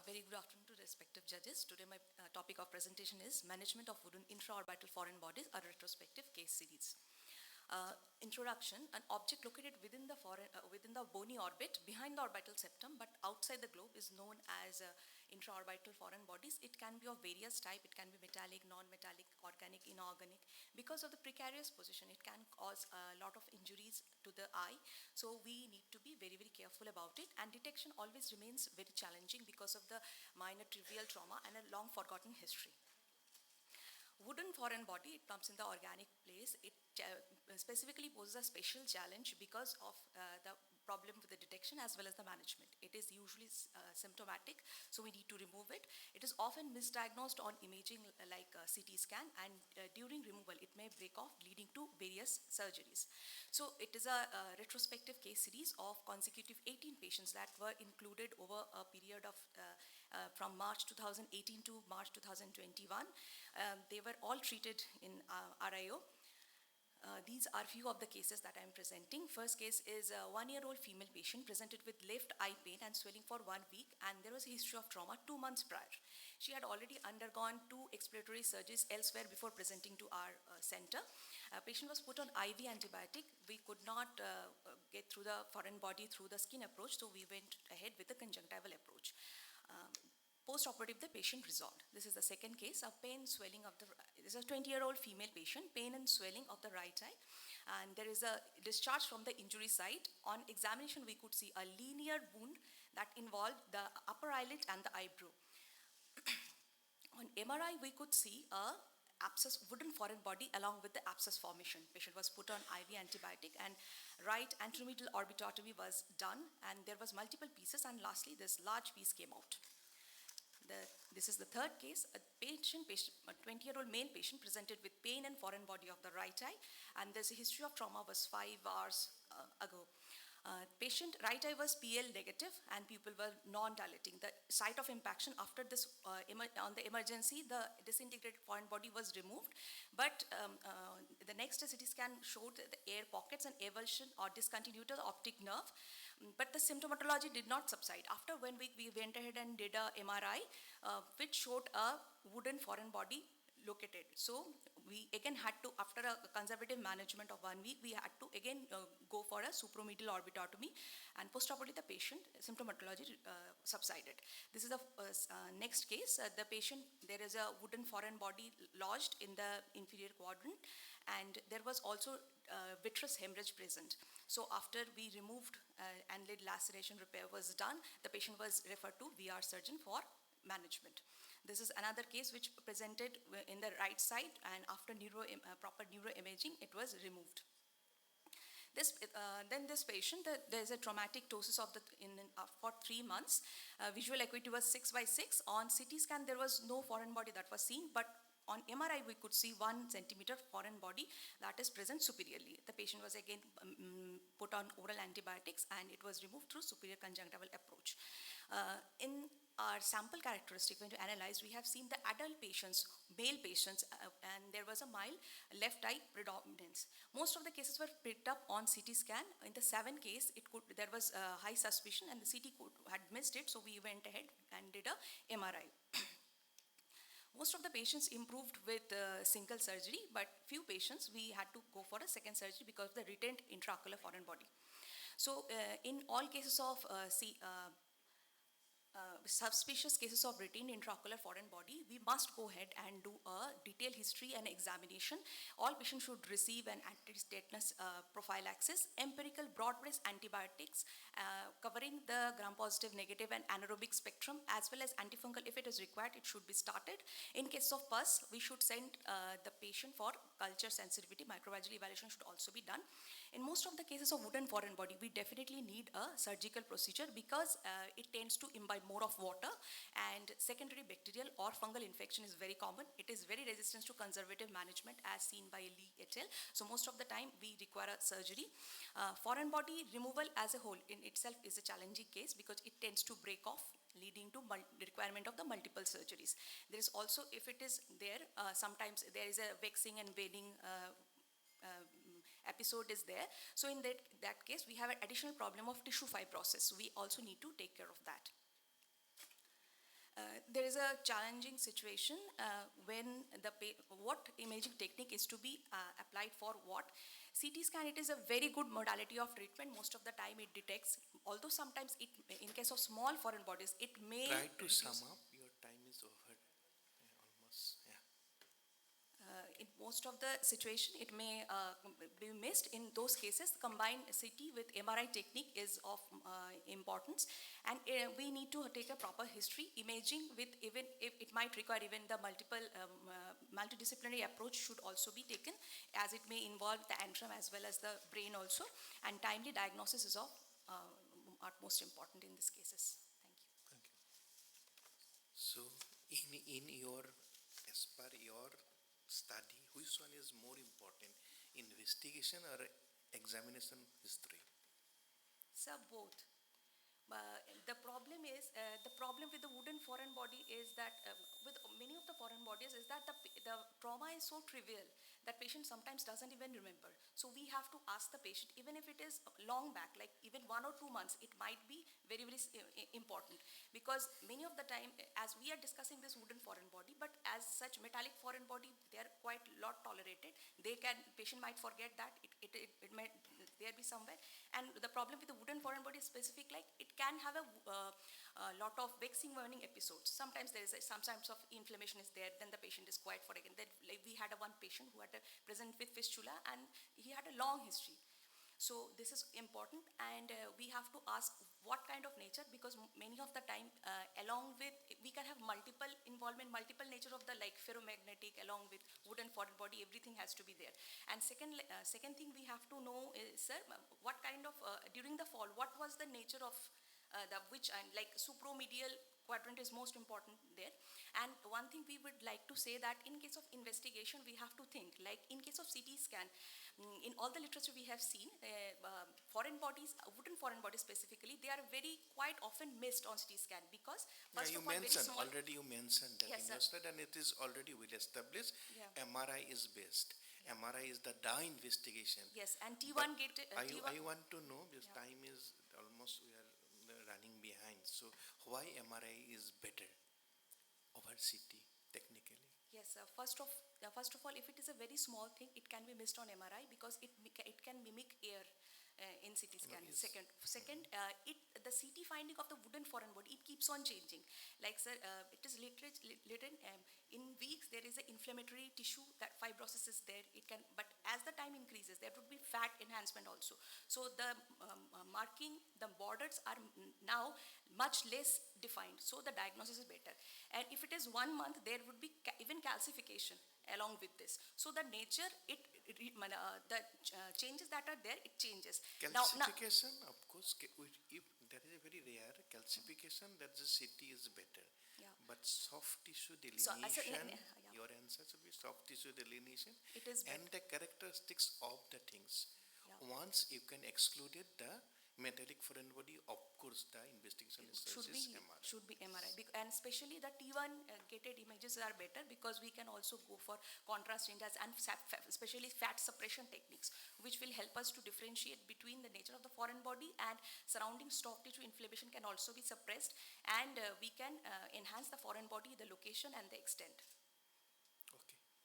Very good afternoon to respective judges. Today my topic of presentation is Management of Wooden Intraorbital Foreign Bodies, a retrospective case series. Introduction: an object located within the bony orbit behind the orbital septum but outside the globe is known as intraorbital foreign bodies. It can be of various type. It can be metallic, non-metallic, organic, inorganic. Because of the precarious position, it can cause a lot of injuries to the eye. So we need to be very, very careful about it. And detection always remains very challenging because of the minor trivial trauma and a long forgotten history. Wooden foreign body, it comes in the organic place. It specifically poses a special challenge because of the problem with the detection as well as the management. It is usually symptomatic, so we need to remove it. It is often misdiagnosed on imaging like CT scan, and during removal it may break off, leading to various surgeries. So it is a retrospective case series of consecutive 18 patients that were included over a period of from March 2018 to March 2021. They were all treated in RIO. These are few of the cases that I am presenting. First case is a 1-year-old female patient presented with left eye pain and swelling for 1 week, and there was a history of trauma 2 months prior. She had already undergone 2 exploratory surgeries elsewhere before presenting to our center. Patient was put on IV antibiotic. We could not get through the foreign body through the skin approach, so we went ahead with the conjunctival approach. Post-operative, the patient resolved. This is the second case of pain, swelling of the, this is a 20-year-old female patient, pain and swelling of the right eye. And there is a discharge from the injury site. On examination, we could see a linear wound that involved the upper eyelid and the eyebrow. On MRI, we could see a abscess, wooden foreign body along with the abscess formation. Patient was put on IV antibiotic and right anteromedial orbitotomy was done, and there was multiple pieces, and lastly this large piece came out. This is the third case. A 20-year-old male patient presented with pain and foreign body of the right eye, and there's a history of trauma was 5 hours ago. Patient right eye was PL negative and pupil were non-dilating. The site of impaction after this on the emergency, the disintegrated foreign body was removed, but the next CT scan showed the air pockets and avulsion or discontinuity of the optic nerve. But the symptomatology did not subside. After 1 week, we went ahead and did a MRI, which showed a wooden foreign body located. So we again had to, after a conservative management of 1 week, we had to again go for a supromedial orbitotomy, and postoperatively the patient symptomatology subsided. This is the next case. The patient, there is a wooden foreign body lodged in the inferior quadrant, and there was also vitreous hemorrhage present. So after we removed and lid laceration repair was done, the patient was referred to VR surgeon for management. This is another case which presented in the right side, and after proper neuroimaging, it was removed. Then this patient, there is a traumatic ptosis of for 3 months. Visual acuity was 6/6. On CT scan, there was no foreign body that was seen, but on MRI, we could see 1 centimeter foreign body that is present superiorly. The patient was again put on oral antibiotics, and it was removed through superior conjunctival approach. In our sample characteristic, when you analyze, we have seen the adult patients, male patients, and there was a mild left eye predominance. Most of the cases were picked up on CT scan. In the 7th case, there was a high suspicion, and the CT had missed it, so we went ahead and did a MRI. Most of the patients improved with single surgery, but few patients we had to go for a second surgery because of the retained intraocular foreign body. So in all cases of suspicious cases of retained intraocular foreign body, we must go ahead and do a detailed history and examination. All patients should receive an anti-tetanus prophylaxis, empirical broad-based antibiotics covering the gram-positive, negative, and anaerobic spectrum, as well as antifungal. If it is required, it should be started. In case of pus, we should send the patient for culture sensitivity. Microbiology evaluation should also be done. In most of the cases of wooden foreign body, we definitely need a surgical procedure because it tends to imbibe more of water, and secondary bacterial or fungal infection is very common. It is very resistant to conservative management as seen by Lee et al. So most of the time we require a surgery. Foreign body removal as a whole in itself is a challenging case because it tends to break off, leading to the requirement of the multiple surgeries. There is also, if it is there, sometimes there is a vexing and veining episode is there. So in that case, we have an additional problem of tissue fibrosis. So we also need to take care of that. There is a challenging situation when what imaging technique is to be applied for what. CT scan, it is a very good modality of treatment. Most of the time it detects, although sometimes it, in case of small foreign bodies, it may Try to reduce. sum up. Your time is over. Almost. Yeah. In most of the situation, it may be missed. In those cases, combined CT with MRI technique is of importance, and we need to take a proper history imaging with, even if it might require even the multidisciplinary approach should also be taken, as it may involve the antrum as well as the brain also, and timely diagnosis is of utmost important in these cases. Thank you. Thank you. So, in your, as per your study, which one is more important, investigation or examination history? Sir, both. The problem with the wooden foreign body is that with many of the foreign bodies is that the trauma is so trivial that patient sometimes doesn't even remember. So we have to ask the patient, even if it is long back, like even 1 or 2 months, it might be very, very important, because many of the time, as we are discussing this wooden foreign body, but as such metallic foreign body, they are quite lot tolerated. Patient might forget that it might there be somewhere. And the problem with the wooden foreign body is specific, like it can have a lot of vexing warning episodes. Sometimes there is some types of inflammation is there, then the patient is quiet for again. Then, like, we had one patient who had a present with fistula, and he had a long history. So this is important, and we have to ask what kind of nature, because many of the time along with, we can have multiple involvement, multiple nature of the, like ferromagnetic along with wooden foreign body, everything has to be there. And second thing we have to know is, sir, what kind of during the fall, what was the nature of like supromedial quadrant is most important there. And one thing we would like to say that in case of investigation, we have to think, like in case of CT scan, in all the literature we have seen, foreign bodies, wooden foreign bodies specifically, they are very quite often missed on CT scan, because first you of all, mentioned already. You mentioned that yes, in your slide, and it is already well established. Yeah. MRI is best. MRI is the investigation. Yes, and T1 gate. I want to know, because Yeah. time is almost, we are running behind. So why MRI is better over CT technically? Yes, first of all, if it is a very small thing, it can be missed on MRI, because it can mimic air in CT scan. Second, the CT finding of the wooden foreign body, it keeps on changing. Like, sir, it is written in weeks there is an inflammatory tissue, that fibrosis is there. But as the time increases, there would be fat enhancement also. So the marking, the borders are now much less defined. So the diagnosis is better. And if it is 1 month, there would be even calcification along with this. So the nature, the changes that are there, it changes. Calcification, of course, if that is a very rare calcification, that the CT is better. Yeah. But soft tissue So, delineation, yeah. your answer should be soft tissue delineation, It is and the characteristics of the things. Yeah. Once you can exclude it, the metallic foreign body, of course, the investigation should is be MRI. should be MRI, and especially the T1 gated images are better, because we can also go for contrast changes and especially fat suppression techniques, which will help us to differentiate between the nature of the foreign body, and surrounding soft tissue inflammation can also be suppressed, and we can enhance the foreign body, the location and the extent.